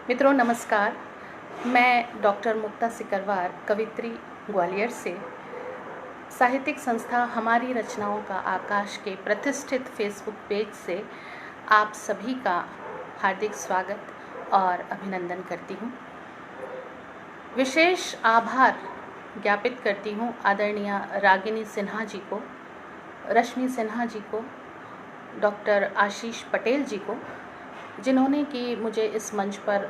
मित्रों नमस्कार। मैं डॉक्टर मुक्ता सिकरवार कवित्री ग्वालियर से साहित्यिक संस्था हमारी रचनाओं का आकाश के प्रतिष्ठित फेसबुक पेज से आप सभी का हार्दिक स्वागत और अभिनंदन करती हूँ। विशेष आभार ज्ञापित करती हूँ आदरणीय रागिनी सिन्हा जी को, रश्मि सिन्हा जी को, डॉक्टर आशीष पटेल जी को, जिन्होंने कि मुझे इस मंच पर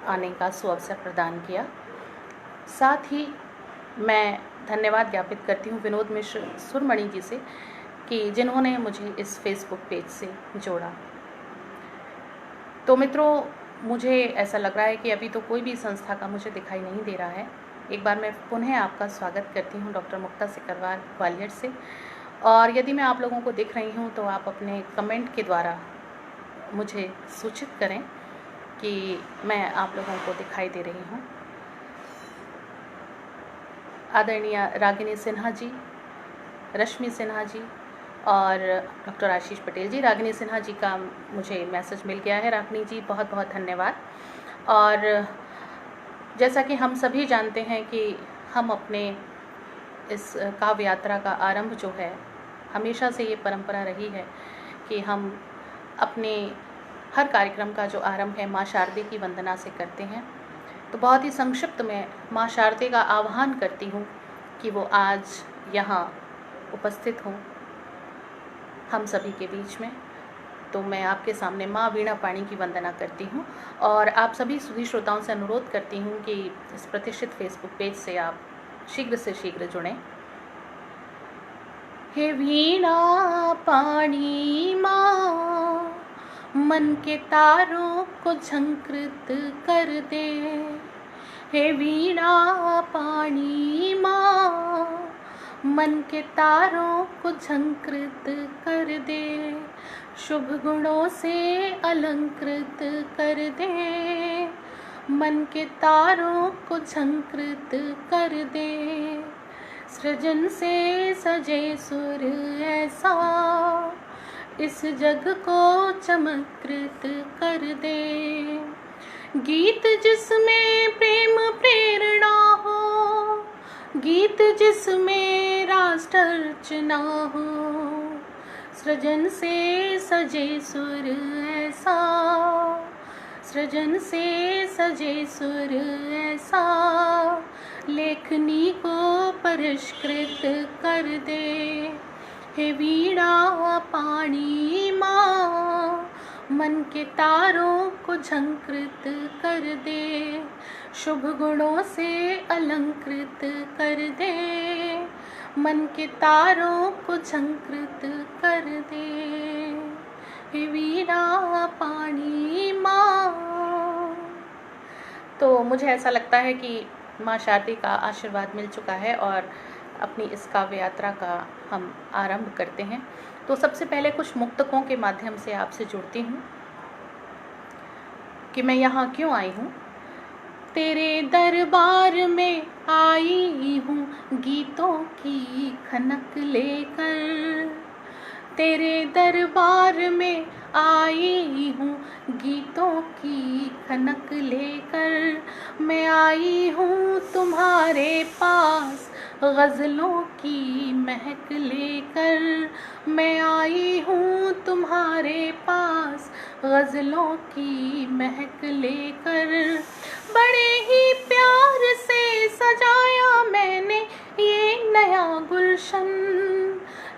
आने का सुअवसर प्रदान किया। साथ ही मैं धन्यवाद ज्ञापित करती हूँ विनोद मिश्र सुरमणि जी से कि जिन्होंने मुझे इस फेसबुक पेज से जोड़ा। तो मित्रों, मुझे ऐसा लग रहा है कि अभी तो कोई भी संस्था का मुझे दिखाई नहीं दे रहा है। एक बार मैं पुनः आपका स्वागत करती हूँ डॉक्टर मुक्ता सिकरवार ग्वालियर से। और यदि मैं आप लोगों को दिख रही हूँ तो आप अपने कमेंट के द्वारा मुझे सूचित करें कि मैं आप लोगों को दिखाई दे रही हूँ। आदरणीय रागिनी सिन्हा जी, रश्मि सिन्हा जी और डॉक्टर आशीष पटेल जी। रागिनी सिन्हा जी का मुझे मैसेज मिल गया है। रागिनी जी बहुत बहुत धन्यवाद। और जैसा कि हम सभी जानते हैं कि हम अपने इस काव्य यात्रा का आरंभ जो है, हमेशा से ये परंपरा रही है कि हम अपने हर कार्यक्रम का जो आरंभ है माँ शारदे की वंदना से करते हैं। तो बहुत ही संक्षिप्त में माँ शारदे का आह्वान करती हूँ कि वो आज यहाँ उपस्थित हों हम सभी के बीच में। तो मैं आपके सामने माँ वीणा पाणी की वंदना करती हूँ और आप सभी सुधी श्रोताओं से अनुरोध करती हूँ कि इस प्रतिष्ठित फेसबुक पेज से आप शीघ्र से शीघ्र जुड़ें। हे वीणा पाणी माँ, मन के तारों को झंकृत कर दे। हे वीणा पाणी माँ, मन के तारों को झंकृत कर दे। शुभ गुणों से अलंकृत कर दे। मन के तारों को झंकृत कर दे। सृजन से सजे सुर ऐसा इस जग को चमत्कृत कर दे। गीत जिसमें प्रेम प्रेरणा हो, गीत जिसमें राष्ट्र अर्चना हो। सृजन से सजे सुर ऐसा, सृजन से सजे सुर ऐसा लेखनी को परिष्कृत कर दे। हे वीणा पाणी माँ, मन के तारों को झंकृत कर दे। शुभ गुणों से अलंकृत कर दे। मन के तारों को झंकृत कर दे। हे वीणा पाणी माँ। तो मुझे ऐसा लगता है कि माँ शारदे का आशीर्वाद मिल चुका है और अपनी इस काव्य यात्रा का हम आरंभ करते हैं। तो सबसे पहले कुछ मुक्तकों के माध्यम से आपसे जुड़ती हूँ कि मैं यहाँ क्यों आई हूँ। तेरे दरबार में आई हूँ गीतों की खनक लेकर। तेरे दरबार में आई हूँ गीतों की खनक लेकर। मैं आई हूँ तुम्हारे पास गज़लों की महक लेकर। मैं आई हूँ तुम्हारे पास गज़लों की महक लेकर। बड़े ही प्यार से सजाया मैंने ये नया गुलशन,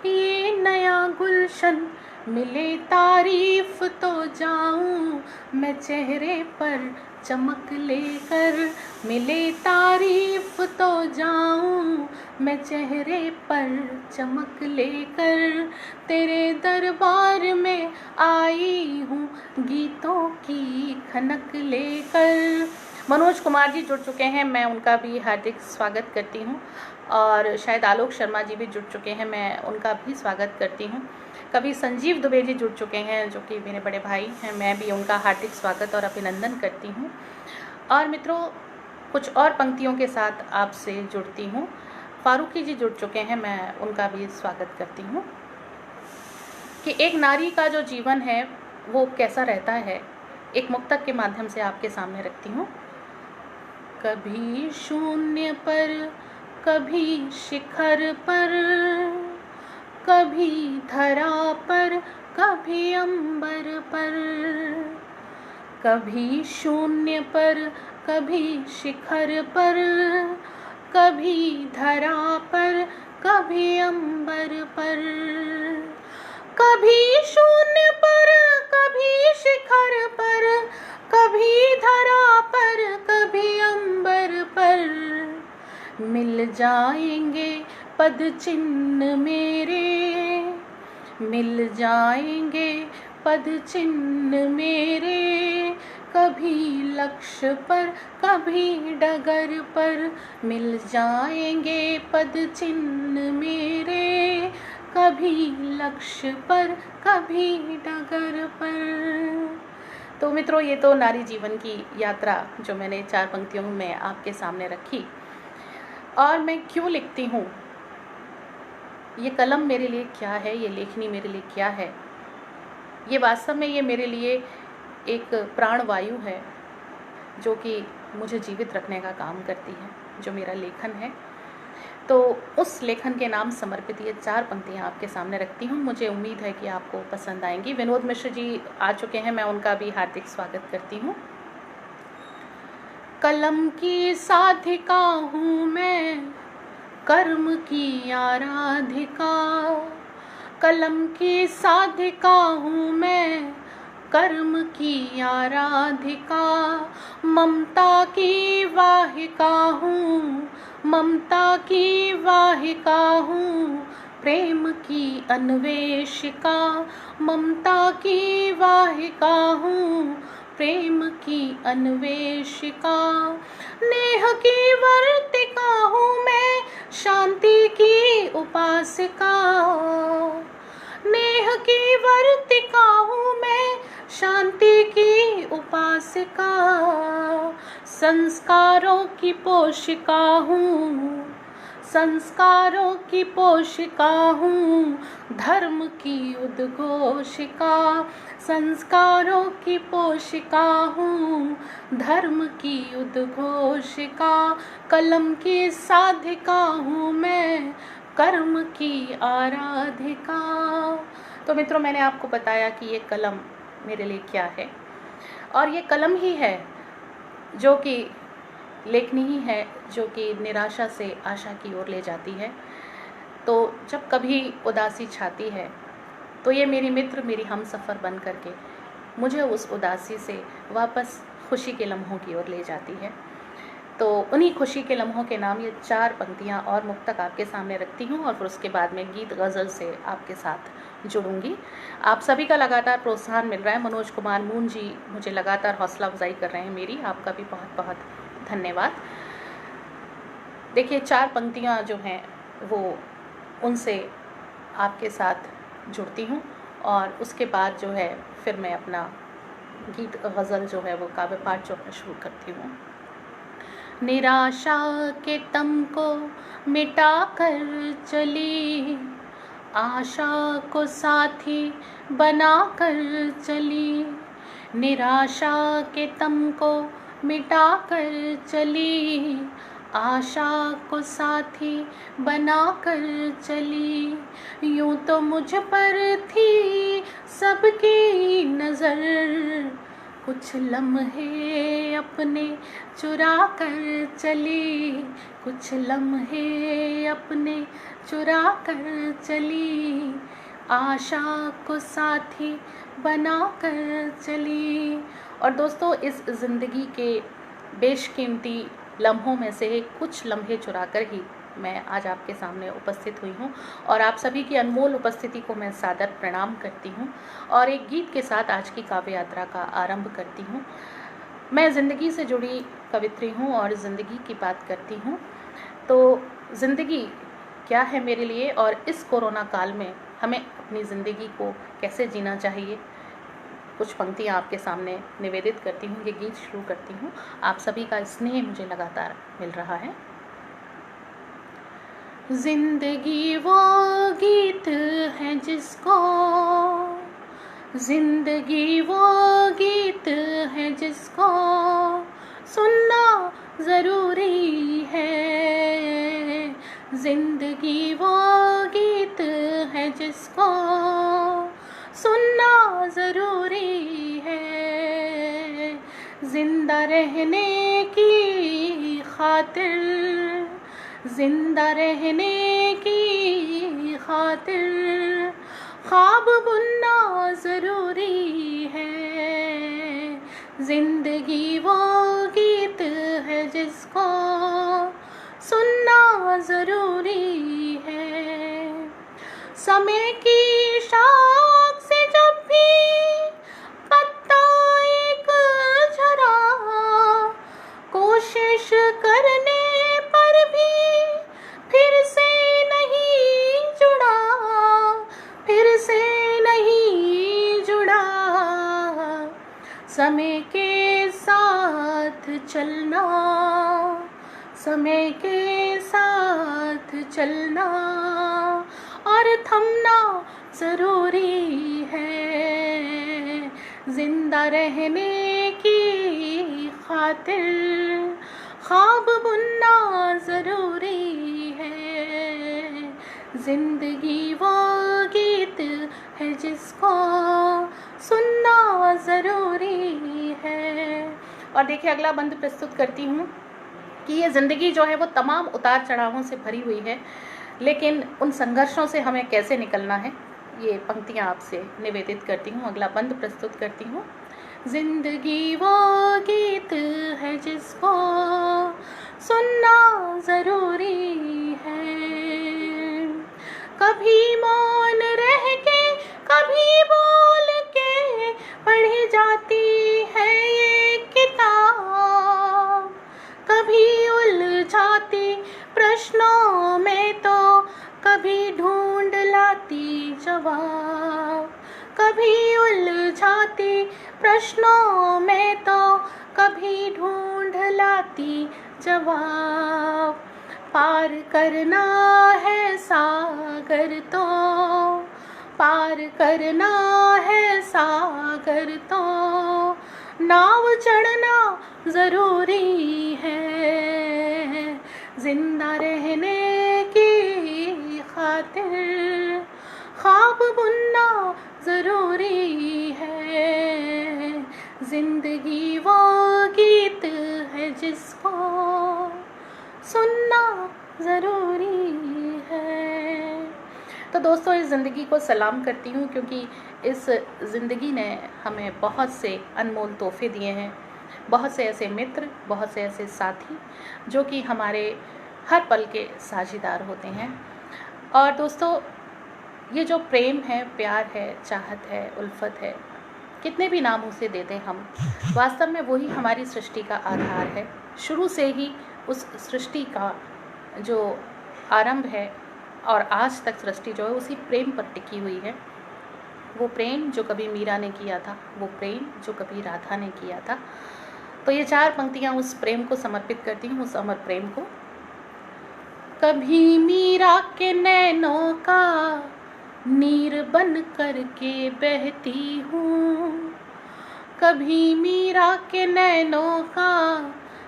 ये नया गुलशन। मिले तारीफ तो जाऊं मैं चेहरे पर चमक लेकर। मिले तारीफ तो जाऊं मैं चेहरे पर चमक लेकर। तेरे दरबार में आई हूँ गीतों की खनक लेकर। मनोज कुमार जी जुड़ चुके हैं, मैं उनका भी हार्दिक स्वागत करती हूँ। और शायद आलोक शर्मा जी भी जुड़ चुके हैं, मैं उनका भी स्वागत करती हूँ। कवि संजीव दुबे जी जुड़ चुके हैं जो कि मेरे बड़े भाई हैं, मैं भी उनका हार्दिक स्वागत और अभिनंदन करती हूँ। और मित्रों, कुछ और पंक्तियों के साथ आपसे जुड़ती हूँ। फारूकी जी जुड़ चुके हैं, मैं उनका भी स्वागत करती हूँ कि एक नारी का जो जीवन है वो कैसा रहता है एक मुक्तक के माध्यम से आपके सामने रखती हूँ। कभी शून्य पर, कभी शिखर पर, कभी धरा पर, कभी अंबर पर। कभी शून्य पर, कभी शिखर पर, कभी धरा पर, कभी अंबर पर। कभी शून्य पर, कभी शिखर पर, कभी धरा पर, कभी अंबर पर। मिल जाएंगे पद चिन्ह मेरे, मिल जाएंगे पद चिन्ह मेरे। कभी लक्ष्य पर, कभी डगर पर, मिल जाएंगे पद चिन्ह मेरे। कभी लक्ष्य पर, कभी डगर पर। तो मित्रों, ये तो नारी जीवन की यात्रा जो मैंने 4 पंक्तियों में आपके सामने रखी। और मैं क्यों लिखती हूँ, ये कलम मेरे लिए क्या है, ये लेखनी मेरे लिए क्या है, ये वास्तव में ये मेरे लिए एक प्राणवायु है जो कि मुझे जीवित रखने का काम करती है, जो मेरा लेखन है। तो उस लेखन के नाम समर्पित ये 4 पंक्तियाँ आपके सामने रखती हूँ। मुझे उम्मीद है कि आपको पसंद आएंगी। विनोद मिश्र जी आ चुके हैं, मैं उनका भी हार्दिक स्वागत करती हूँ। कलम की साधिका हूँ मैं, कर्म की आराधिका। कलम की साधिका हूँ मैं, कर्म की आराधिका। ममता की वाहिका हूँ, ममता की वाहिका हूँ, प्रेम की अन्वेषिका। ममता की वाहिका हूँ, प्रेम की अन्वेषिका। नेह की वर्तिका हूँ मैं, शांति की उपासिका। नेह की वर्तिका हूँ मैं, शांति की उपासिका। संस्कारों की पोषिका हूँ, संस्कारों की पोषिका हूँ, धर्म की उद्घोषिका। संस्कारों की पोषिका हूँ, धर्म की उद्घोषिका। कलम की साधिका हूँ मैं, कर्म की आराधिका। तो मित्रों, मैंने आपको बताया कि ये कलम मेरे लिए क्या है, और ये कलम ही है जो कि लेखनी ही है जो कि निराशा से आशा की ओर ले जाती है। तो जब कभी उदासी छाती है तो ये मेरी मित्र, मेरी हमसफ़र बन करके मुझे उस उदासी से वापस खुशी के लम्हों की ओर ले जाती है। तो उन्हीं खुशी के लम्हों के नाम ये 4 पंक्तियाँ और मुक्तक आपके सामने रखती हूँ, और फिर उसके बाद में गीत गज़ल से आपके साथ जुड़ूंगी। आप सभी का लगातार प्रोत्साहन मिल रहा है। मनोज कुमार मून जी मुझे लगातार हौसला अफजाई कर रहे हैं मेरी, आपका भी बहुत बहुत धन्यवाद। देखिए, 4 पंक्तियाँ जो हैं वो उनसे आपके साथ जुड़ती हूँ, और उसके बाद जो है फिर मैं अपना गीत गज़ल जो है वो काव्य पाठ जो है शुरू करती हूँ। निराशा के तम को मिटा कर चली, आशा को साथी बना कर चली। निराशा के तम को मिटा कर चली, आशा को साथी बना कर चली। यूं तो मुझ पर थी सबकी नज़र, कुछ लम्हे अपने चुरा कर चली, कुछ लम्हे अपने चुरा कर चली। आशा को साथी बना कर चली। और दोस्तों, इस ज़िंदगी के बेशकीमती लम्हों में से कुछ लम्हे चुरा कर ही मैं आज आपके सामने उपस्थित हुई हूँ, और आप सभी की अनमोल उपस्थिति को मैं सादर प्रणाम करती हूँ, और एक गीत के साथ आज की काव्य यात्रा का आरंभ करती हूँ। मैं ज़िंदगी से जुड़ी कवित्री हूँ और ज़िंदगी की बात करती हूँ। तो ज़िंदगी क्या है मेरे लिए, और इस कोरोना काल में हमें अपनी ज़िंदगी को कैसे जीना चाहिए, कुछ पंक्तियाँ आपके सामने निवेदित करती हूँ, ये गीत शुरू करती हूँ। आप सभी का स्नेह मुझे लगातार मिल रहा है। जिंदगी वो गीत है जिसको जिंदगी वो गीत है जिसको सुनना ज़रूरी है। जिंदगी वो गीत है जिसको सुनना ज़रूरी है। जिंदा रहने की खातिर, जिंदा रहने की खातिर ख्वाब बुनना ज़रूरी है। जिंदगी वो गीत है जिसको सुनना ज़रूरी है। समय की शाख से जब भी पत्ता एक झरा, कोशिश करने पर भी फिर से नहीं जुड़ा, फिर से नहीं जुड़ा। समय के साथ चलना, समय के साथ चलना और थमना ज़रूरी है। जिंदा रहने की खातिर ख्वाब बुनना ज़रूरी है। जिंदगी वो गीत है जिसको सुनना ज़रूरी है। और देखिए अगला बंद प्रस्तुत करती हूँ कि ये ज़िंदगी जो है वो तमाम उतार चढ़ावों से भरी हुई है, लेकिन उन संघर्षों से हमें कैसे निकलना है, ये पंक्तियाँ आपसे निवेदित करती हूँ। अगला बंद प्रस्तुत करती हूँ। जिंदगी वो गीत है जिसको सुनना ज़रूरी है। कभी मौन रह के, कभी बोल के पढ़ी जाती है ये किताब। कभी उलझाती प्रश्नों में तो कभी ढूंढ लाती जवाब। कभी उलझाती प्रश्नों में तो कभी ढूंढ लाती जवाब। पार करना है सागर तो, पार करना है सागर तो नाव चढ़ना ज़रूरी है। जिंदा रहने की खातिर ख्वाब बुनना ज़रूरी है। जिंदगी वो गीत है जिसको सुनना ज़रूरी है। तो दोस्तों, इस ज़िंदगी को सलाम करती हूँ, क्योंकि इस ज़िंदगी ने हमें बहुत से अनमोल तोहफे दिए हैं, बहुत से ऐसे मित्र, बहुत से ऐसे साथी जो कि हमारे हर पल के साझीदार होते हैं। और दोस्तों, ये जो प्रेम है, प्यार है, चाहत है, उल्फत है, कितने भी नाम उसे दे दें हम, वास्तव में वही हमारी सृष्टि का आधार है। शुरू से ही उस सृष्टि का जो आरंभ है और आज तक सृष्टि जो है उसी प्रेम पर टिकी हुई है। वो प्रेम जो कभी मीरा ने किया था, वो प्रेम जो कभी राधा ने किया था। तो ये 4 पंक्तियाँ उस प्रेम को समर्पित करती हूँ, उस अमर प्रेम को। कभी मीरा के नैनों का नीर बन करके बहती हूँ, कभी मीरा के नैनों का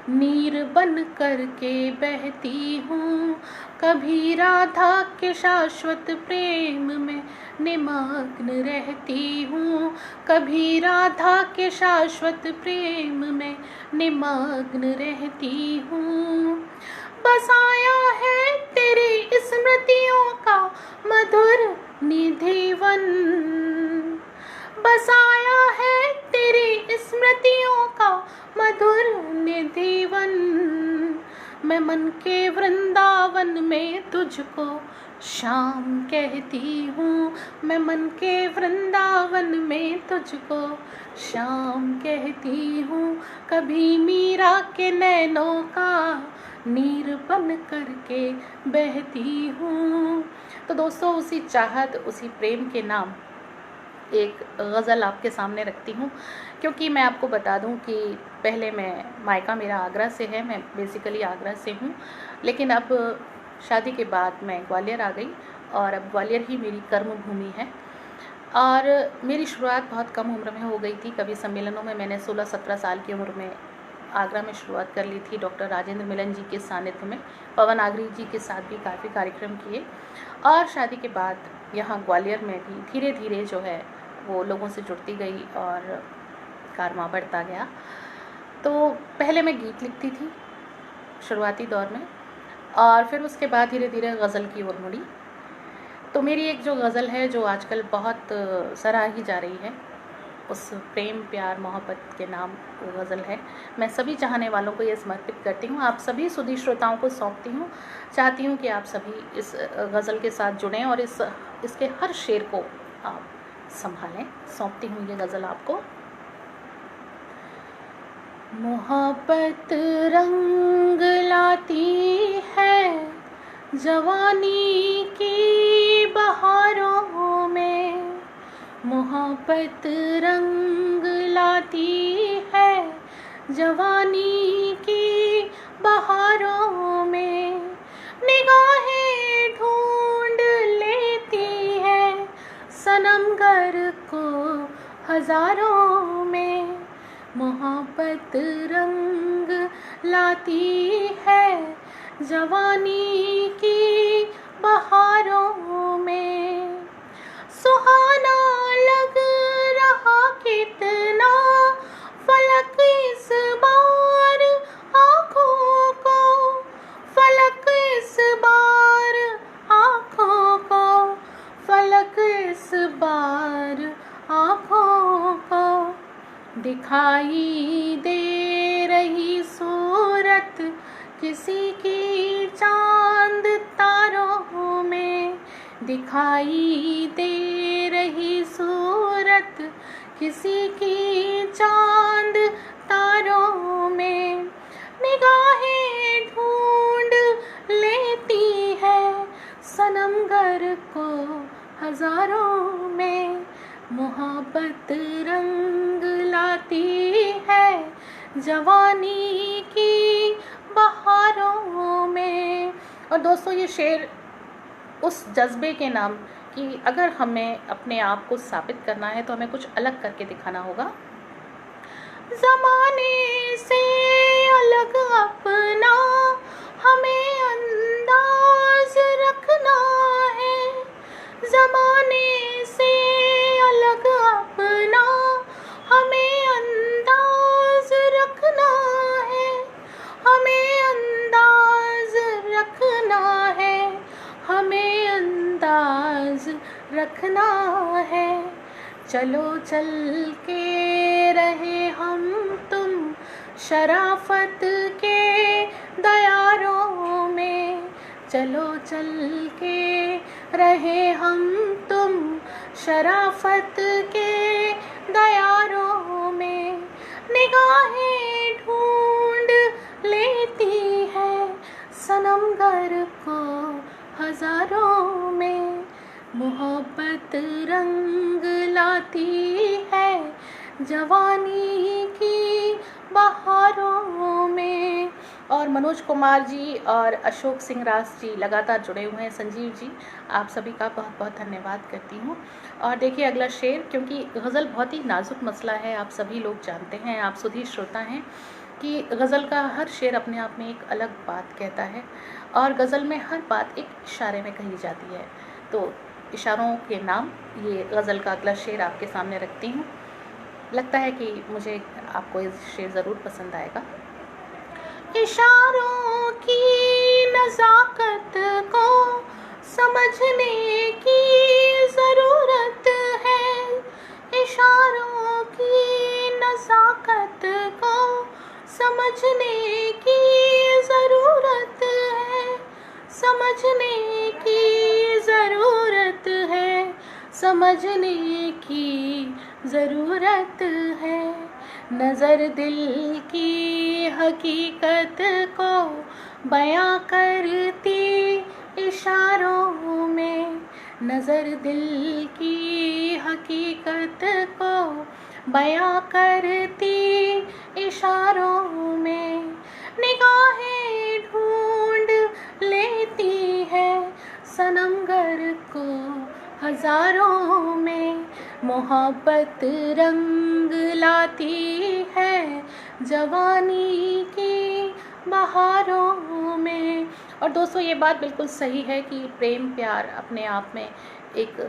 नीर बन करके बहती हूँ, कभी राधा के शाश्वत प्रेम में निमग्न रहती हूँ, कभी राधा के शाश्वत प्रेम में निमग्न रहती हूँ। बसाया है तेरी स्मृतियों का मधुर निधिवन, बसाया है तेरी स्मृतियों का मधुर निधिवन। मैं मन के वृंदावन में तुझको शाम कहती हूँ, मैं मन के वृंदावन में तुझको शाम कहती हूँ। कभी मीरा के नैनों का नीर बन करके बहती हूँ। तो दोस्तों, उसी चाहत, उसी प्रेम के नाम एक गज़ल आपके सामने रखती हूँ, क्योंकि मैं आपको बता दूँ कि पहले मैं मायका मेरा आगरा से है, मैं बेसिकली आगरा से हूँ, लेकिन अब शादी के बाद मैं ग्वालियर आ गई और अब ग्वालियर ही मेरी कर्म भूमि है। और मेरी शुरुआत बहुत कम उम्र में हो गई थी। कवि सम्मेलनों में मैंने 16-17 साल की उम्र में आगरा में शुरुआत कर ली थी। डॉक्टर राजेंद्र मिलन जी के सानिध्य में पवन आगरी जी के साथ भी काफ़ी कार्यक्रम किए, और शादी के बाद यहाँ ग्वालियर में भी धीरे धीरे जो है वो लोगों से जुड़ती गई और कारवां बढ़ता गया। तो पहले मैं गीत लिखती थी शुरुआती दौर में, और फिर उसके बाद धीरे धीरे गज़ल की ओर मुड़ी। तो मेरी एक जो गज़ल है जो आजकल बहुत सराही जा रही है, उस प्रेम प्यार मोहब्बत के नाम गज़ल है, मैं सभी चाहने वालों को ये समर्पित करती हूँ। आप सभी सुधी श्रोताओं को सौंपती हूँ। चाहती हूँ कि आप सभी इस गज़ल के साथ जुड़ें और इसके हर शेर को आप संभालें। सौंपती हूँ ये गज़ल आपको। मोहब्बत रंग लाती है जवानी की बहारों में, मोहब्बत रंग लाती है जवानी की बहारों में, निगाहें ढूंढ लेती है सनम गर को हजारों में, मोहब्बत रंग लाती है जवानी की बहारों में। सुहाना लग रहा कितना फलक इस बार आँखों को, फलक इस बार आँखों को, फलक इस बार आँखों को, दिखाई दे रही सूरत किसी की चांद तारों में, दिखाई दे रही सूरत किसी की चांद तारों में, निगाहें ढूंढ लेती है सनम गर को हजारों में, मोहब्बत रंग लाती है जवानी की बहारों में। और दोस्तों, ये शेर उस जज्बे के नाम कि अगर हमें अपने आप को साबित करना है तो हमें कुछ अलग करके दिखाना होगा। ज़माने से अलग अपना हमें अंदाज रखना है, ज़माने से अलग अपना हमें अंदाज रखना है, हमें अंदाज रखना है, हमें अंदाज रखना है। चलो चल के रहे हम तुम शराफत के दयारों में, चलो चल के रहे हम तुम शराफत के दयारों में, निगाहें ढूंढ लेती है सनम गर को हजारों में, मोहब्बत रंग लाती है जवानी की बहारों में। और मनोज कुमार जी और अशोक सिंह रास जी लगातार जुड़े हुए हैं। संजीव जी, आप सभी का बहुत बहुत धन्यवाद करती हूँ। और देखिए अगला शेर, क्योंकि गज़ल बहुत ही नाजुक मसला है, आप सभी लोग जानते हैं, आप सुधी श्रोता हैं कि गज़ल का हर शेर अपने आप में एक अलग बात कहता है, और गज़ल में हर बात एक इशारे में कही जाती है। तो इशारों के नाम ये गज़ल का अगला शेर आपके सामने रखती हूँ। लगता है कि मुझे आपको ये शेर ज़रूर पसंद आएगा। इशारों की नज़ाकत को समझने की ज़रूरत है, इशारों की नज़ाकत को समझने की ज़रूरत है, समझने की ज़रूरत है, समझने की ज़रूरत है। नज़र दिल की हकीकत को बयां करती इशारों में, नज़र दिल की हकीकत को बयां करती इशारों में, निगाहें ढूंढ लेती है सनम गर को हजारों में, मोहब्बत रंग लाती है जवानी की बहारों में। और दोस्तों ये बात बिल्कुल सही है कि प्रेम प्यार अपने आप में एक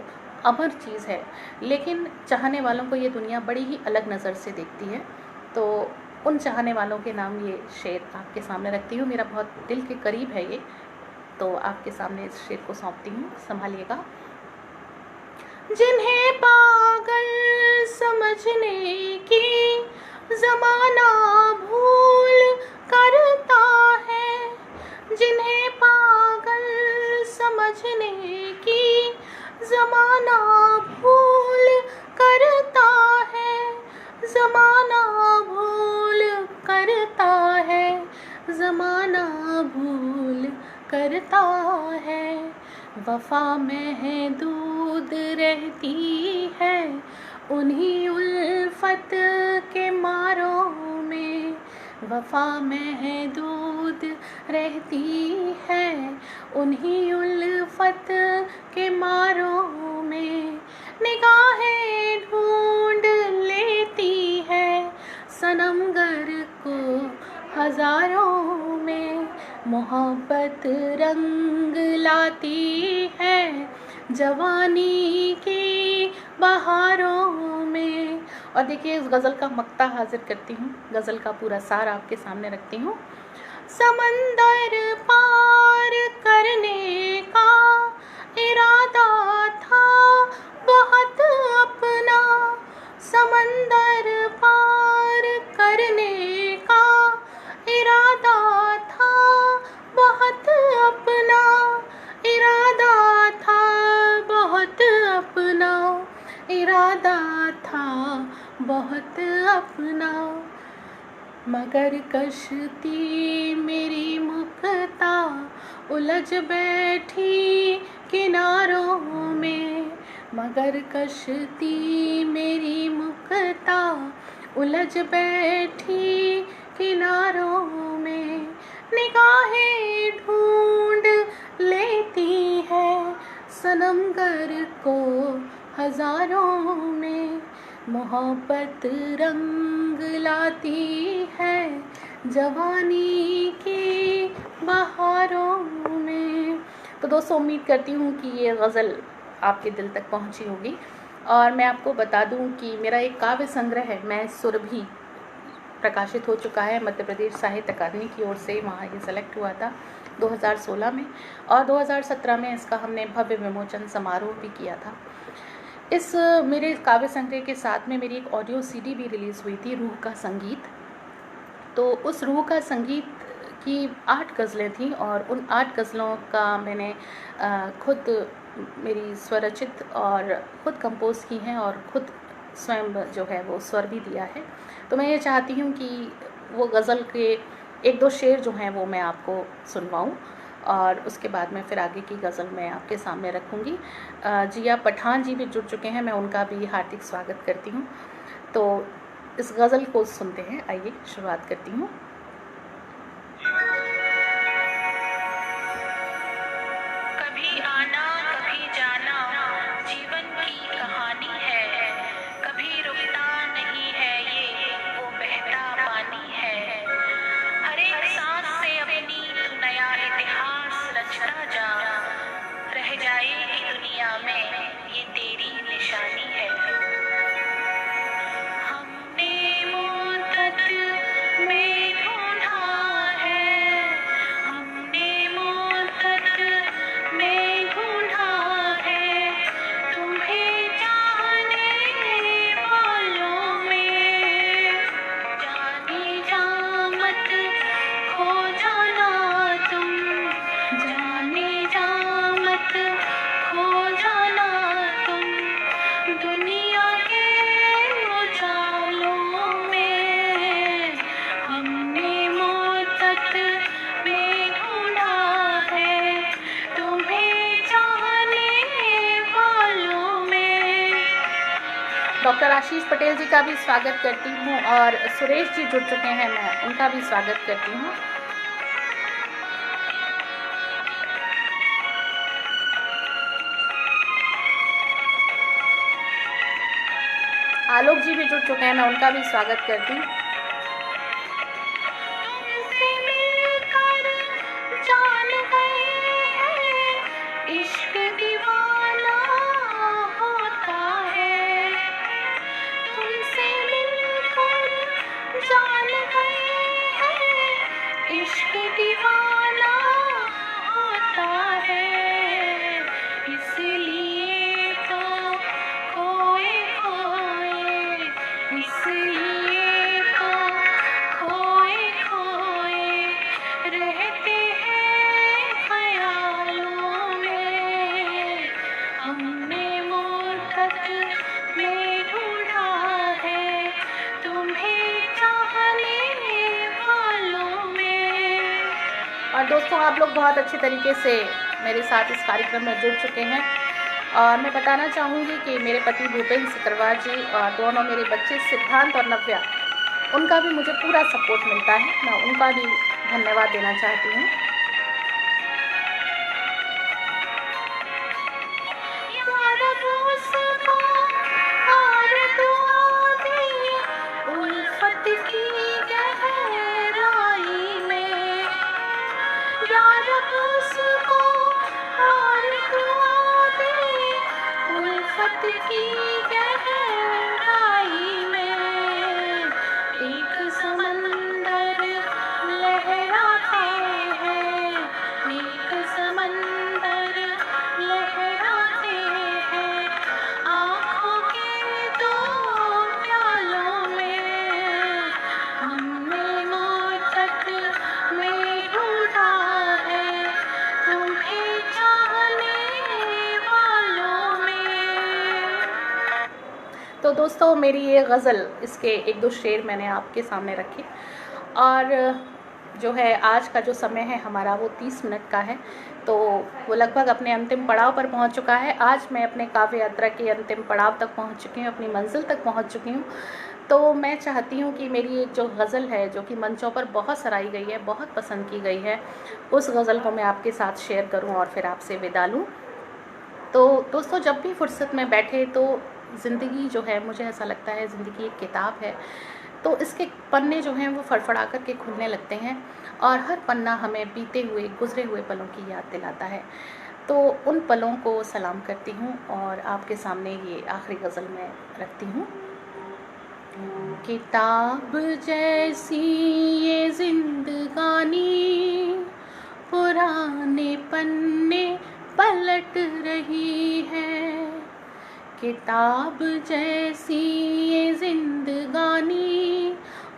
अमर चीज़ है, लेकिन चाहने वालों को ये दुनिया बड़ी ही अलग नज़र से देखती है। तो उन चाहने वालों के नाम ये शेर आपके सामने रखती हूँ। मेरा बहुत दिल के करीब है ये, तो आपके सामने इस शेर को सौंपती हूँ, संभालिएगा। जिन्हें पागल समझने की ज़माना भूल करता है, जिन्हें पागल समझने की ज़माना भूल करता है, ज़माना भूल करता है, ज़माना भूल करता है। वफ़ा महदूद रहती है उन्हीं उल्फत के मारों में, वफ़ा महदूद रहती है उन्हीं उल्फत के मारों में। निगाहें ढूंढ लेती है सनमगर को हज़ारों में, मोहब्बत रंग लाती है जवानी की बहारों में। और देखिए इस गज़ल का मक्ता हाजिर करती हूँ, गज़ल का पूरा सार आपके सामने रखती हूँ। समंदर पार करने का इरादा था बहुत अपना, समंदर पार करने का इरादा था बहुत अपना, इरादा था बहुत अपना, इरादा था बहुत अपना। मगर कश्ती मेरी मुक्ता उलझ बैठी किनारों में, मगर कश्ती मेरी मुक्ता उलझ बैठी किनारों में। निगाहें ढूंढ लेती है सनमगर को हज़ारों में, मोहब्बत रंग लाती है जवानी की बहारों में। तो दोस्तों उम्मीद करती हूँ कि ये गज़ल आपके दिल तक पहुँची होगी। और मैं आपको बता दूँ कि मेरा एक काव्य संग्रह है, मैं सुरभि, प्रकाशित हो चुका है मध्य प्रदेश साहित्य अकादमी की ओर से। वहाँ ये सेलेक्ट हुआ था 2016 में, और 2017 में इसका हमने भव्य विमोचन समारोह भी किया था। इस मेरे काव्य संग्रह के साथ में मेरी एक ऑडियो सीडी भी रिलीज़ हुई थी, रूह का संगीत। तो उस रूह का संगीत की 8 गज़लें थीं, और उन 8 गज़लों का मैंने खुद मेरी स्वरचित और खुद कंपोज की हैं, और खुद स्वयं जो है वो स्वर भी दिया है। तो मैं ये चाहती हूँ कि वो गज़ल के 1-2 शेर जो हैं वो मैं आपको सुनवाऊँ, और उसके बाद में फिर आगे की गज़ल मैं आपके सामने रखूँगी। जिया पठान जी भी जुड़ चुके हैं, मैं उनका भी हार्दिक स्वागत करती हूँ। तो इस गज़ल को सुनते हैं, आइए शुरुआत करती हूँ। कभी आना कभी जाना जीवन की कहानी है, कभी रुकता नहीं है ये वो बहता पानी है। हर एक सांस से अपनी तू नया इतिहास रचता जा, रह जाएगी दुनिया में ये तेरी निशानी है। हमने मुद्दत में ढूंढा है, हमने मुद्दत में ढूंढा है, तुम्हें चाहने वालों में। जाने जा मत खो जाना तुम, जाने जा मत खो जाना तुम, दुनिया के उजालों में। हमने मुद्दत में ढूंढा है, तुम्हें चाहने वालों में। डॉक्टर आशीष पटेल जी का भी स्वागत करती हूँ, और सुरेश जी जुड़ चुके हैं, मैं उनका भी स्वागत करती हूँ। आलोक जी भी जुड़ चुके हैं, मैं उनका भी स्वागत करती हूँ। तुमसे मिलकर जान गए हैं, इश्क दीवाना होता है। तुमसे मिलकर जान गए हैं, इश्क दीवाना होता है। इसलिए तो खोए खोए, इसलिए तो खोए खोए रहते हैं ख्यालों में। हमने मोहब्बत में ढूंढा है तुम्हें चाहने वालों में। और दोस्तों, आप लोग बहुत अच्छे तरीके से मेरे साथ इस कार्यक्रम में जुड़ चुके हैं। और मैं बताना चाहूँगी कि मेरे पति भूपेंद्र सिकरवार जी और दोनों मेरे बच्चे सिद्धांत और नव्या, उनका भी मुझे पूरा सपोर्ट मिलता है। मैं उनका भी धन्यवाद देना चाहती हूँ। यार उसको और दुआ दी उल्फत की गहराई में। यार उसको और दुआ दी उल्फत की गहराई में। एक समंदर लहराते हैं, एक समंदर लहराते हैं आँखों के दो प्यालों में। हमने मोहब्बत में ढूंढा है तुम्हें चाहने वालों में। तो दोस्तों, मेरी ये गज़ल, इसके एक दो शेर मैंने आपके सामने रखे। और जो है आज का जो समय है हमारा वो 30 मिनट का है, तो वो लगभग अपने अंतिम पड़ाव पर पहुंच चुका है। आज मैं अपने काव्य यात्रा के अंतिम पड़ाव तक पहुंच चुकी हूँ, अपनी मंजिल तक पहुंच चुकी हूँ। तो मैं चाहती हूँ कि मेरी एक जो गज़ल है, जो कि मंचों पर बहुत सराही गई है, बहुत पसंद की गई है, उस गज़ल को मैं आपके साथ शेयर करूँ और फिर आपसे विदा लूँ। तो दोस्तों, जब भी फुर्सत में बैठे तो ज़िंदगी जो है, मुझे ऐसा लगता है ज़िंदगी एक किताब है, तो इसके पन्ने जो हैं वो फड़फड़ा कर के खुलने लगते हैं और हर पन्ना हमें बीते हुए गुजरे हुए पलों की याद दिलाता है। तो उन पलों को सलाम करती हूँ और आपके सामने ये आखिरी गज़ल में रखती हूँ। किताब जैसी ये जिंदगानी, पुराने पन्ने पलट रही है। किताब जैसी ये जिंदगानी,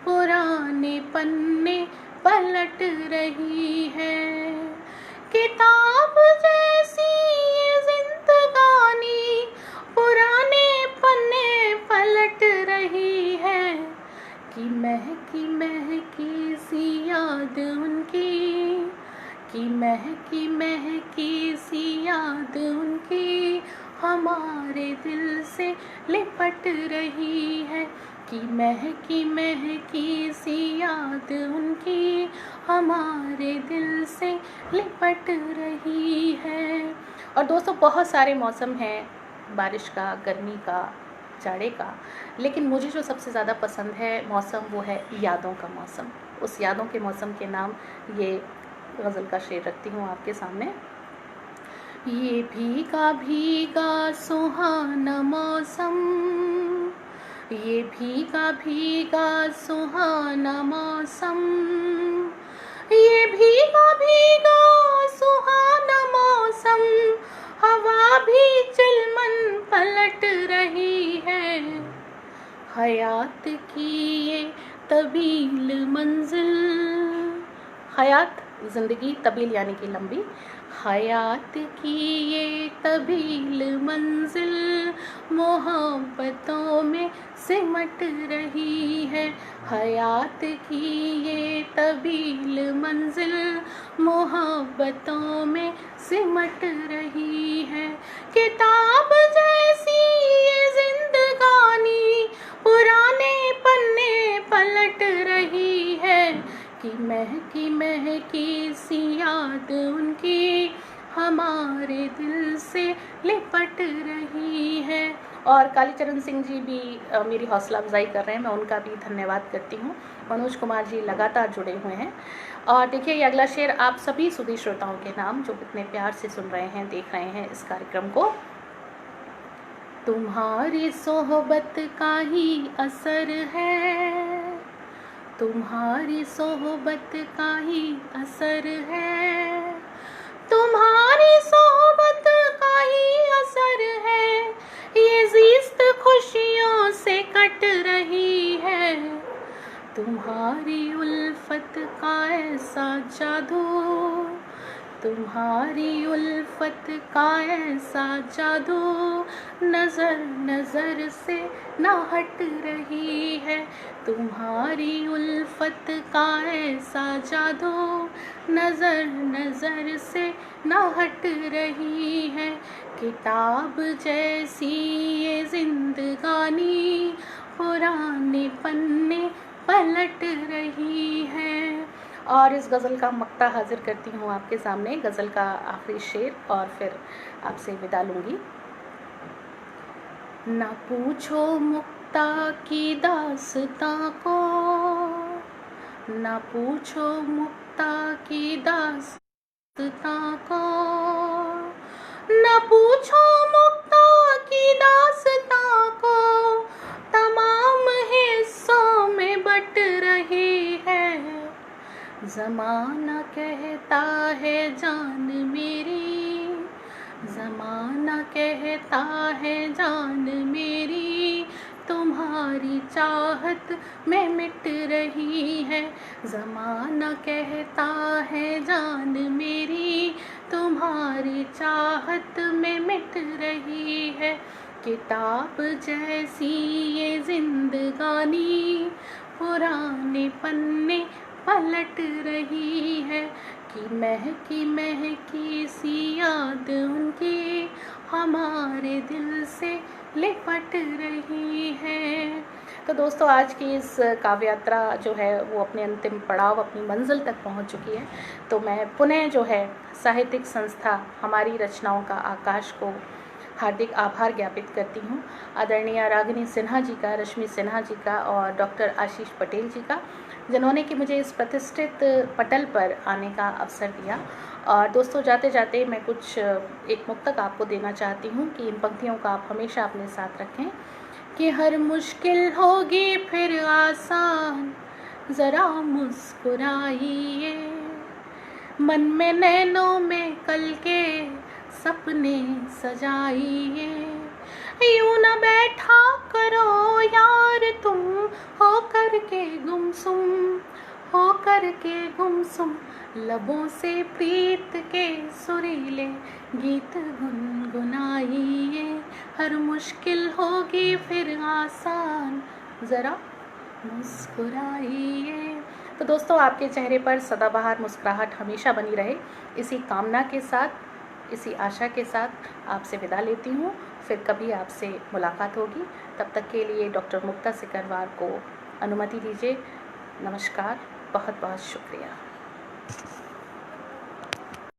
पुराने पन्ने पलट रही है। किताब जैसी ये जिंदगानी, पुराने पन्ने पलट रही है। कि महकी सी याद उनकी, कि महकी सी याद उनकी हमारे दिल से लिपट रही है। कि महकी सी याद उनकी हमारे दिल से लिपट रही है। और दोस्तों, बहुत सारे मौसम हैं, बारिश का, गर्मी का, जाड़े का, लेकिन मुझे जो सबसे ज़्यादा पसंद है मौसम, वो है यादों का मौसम। उस यादों के मौसम के नाम ये गज़ल का शेर रखती हूँ आपके सामने। ये भीगा भीगा सुहाना मौसम, ये भीगा भीगा सुहाना मौसम, ये भीगा भीगा सुहाना मौसम, हवा भी चिलमन पलट रही है। हयात की ये तवील मंजिल, हयात ज़िंदगी, तवील यानी कि लंबी, हयात की ये तवील मंजिल मोहब्बतों में सिमट रही है। हयात की ये तवील मंजिल मोहब्बतों में सिमट रही है। किताब जैसी ये जिंदगानी, पुराने पन्ने पलट रही है। कि महकी सी याद उनकी हमारे दिल से लिपट रही है। और कालीचरण सिंह जी भी मेरी हौसला अफजाई कर रहे हैं, मैं उनका भी धन्यवाद करती हूँ। मनोज कुमार जी लगातार जुड़े हुए हैं। और देखिए ये अगला शेर आप सभी सुधी श्रोताओं के नाम जो इतने प्यार से सुन रहे हैं, देख रहे हैं इस कार्यक्रम को। तुम्हारी सोहबत का ही असर है, तुम्हारी सोहबत का ही असर है, तुम्हारी सोहबत का ही असर है, ये ज़िस्त खुशियों से कट रही है, तुम्हारी उल्फत का ऐसा जादू, तुम्हारी उल्फत का ऐसा जादू नज़र नज़र से ना हट रही है, तुम्हारी उल्फत का ऐसा जादू नज़र नज़र से ना हट रही है, किताब जैसी ये जिंदगानी पुराने पन्ने पलट रही है। और इस गज़ल का मक्ता हाजिर करती हूँ आपके सामने, गज़ल का आखिरी शेर, और फिर आपसे विदा लूँगी। ना पूछो मुक्ता की दास्तां को, ना पूछो मुक्ता की दास्तां को, ना पूछो मुक्ता की दास्तां को, तमाम हिस्सों में बट रही है, ज़माना कहता है जान मेरी, ज़माना कहता है जान मेरी, तुम्हारी चाहत में मिट रही है, ज़माना कहता है जान मेरी, तुम्हारी चाहत में मिट रही है, किताब जैसी ये जिंदगानी पुराने पन्ने पलट रही है, कि महकी सी याद उनकी हमारे दिल से लिपट रही है। तो दोस्तों आज की इस काव्य यात्रा जो है वो अपने अंतिम पड़ाव, अपनी मंजिल तक पहुंच चुकी है। तो मैं पुनः जो है साहित्यिक संस्था हमारी रचनाओं का आकाश को हार्दिक आभार ज्ञापित करती हूँ। आदरणीय रागिनी सिन्हा जी का, रश्मि सिन्हा जी का और डॉक्टर आशीष पटेल जी का, जिन्होंने कि मुझे इस प्रतिष्ठित पटल पर आने का अवसर दिया। और दोस्तों जाते जाते मैं कुछ एक मुक्तक आपको देना चाहती हूँ कि इन पंक्तियों का आप हमेशा अपने साथ रखें कि हर मुश्किल होगी फिर आसान, ज़रा मुस्कुराइए, मन में नैनों में कल के सपने सजाइए, यूं न बैठा करो यार तुम हो करके गुमसुम, हो करके गुमसुम, लबों से प्रीत के सुरीले गीत गुनगुनाइए, हर मुश्किल होगी फिर आसान, ज़रा मुस्कुराइए। तो दोस्तों आपके चेहरे पर सदाबहार मुस्कुराहट हमेशा बनी रहे, इसी कामना के साथ, इसी आशा के साथ आपसे विदा लेती हूँ। फिर कभी आपसे मुलाकात होगी, तब तक के लिए डॉक्टर मुक्ता सिकरवार को अनुमति दीजिए। नमस्कार, बहुत बहुत शुक्रिया।